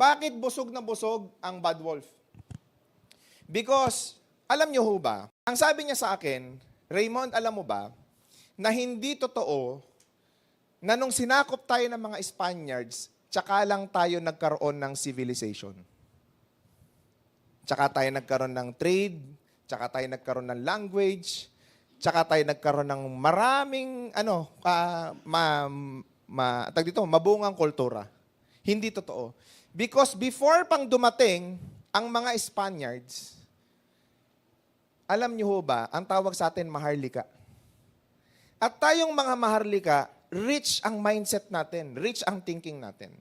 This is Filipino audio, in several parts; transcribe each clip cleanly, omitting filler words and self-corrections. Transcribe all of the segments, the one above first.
Bakit busog na busog ang bad wolf? Because, alam niyo ho ba, ang sabi niya sa akin, Raymond, alam mo ba, na hindi totoo na nung sinakop tayo ng mga Spaniards, tsaka lang tayo nagkaroon ng civilization. Tsaka tayo nagkaroon ng trade, tsaka tayo nagkaroon ng language, tsaka tayo nagkaroon ng maraming, mabungang kultura. Hindi totoo. Because before pang dumating ang mga Spaniards, alam niyo ho ba, ang tawag sa atin, maharlika. At tayong mga maharlika, rich ang mindset natin, rich ang thinking natin.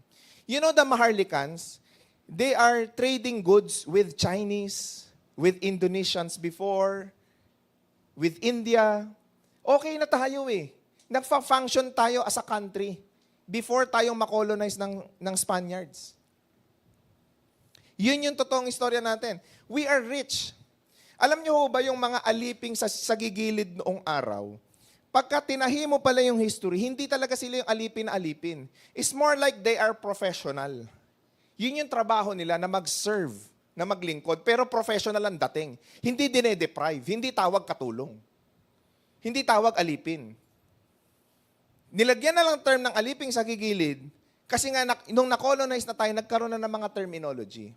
You know the Maharlikans, they are trading goods with Chinese, with Indonesians before, with India. Okay na tayo eh. Nagfa-function tayo as a country before tayong makolonize ng Spaniards. Yun yung totoong istorya natin. We are rich. Alam niyo ho ba yung mga aliping sa gigilid noong araw, pagka tinahimo pala yung history, hindi talaga sila yung alipin na alipin. It's more like they are professional. Yun yung trabaho nila na mag-serve, na maglingkod, pero professional ang dating. Hindi dine-deprive, hindi tawag katulong. Hindi tawag alipin. Nilagyan na lang term ng aliping sa gigilid, kasi nga nung na-colonize na tayo, nagkaroon na ng mga terminology.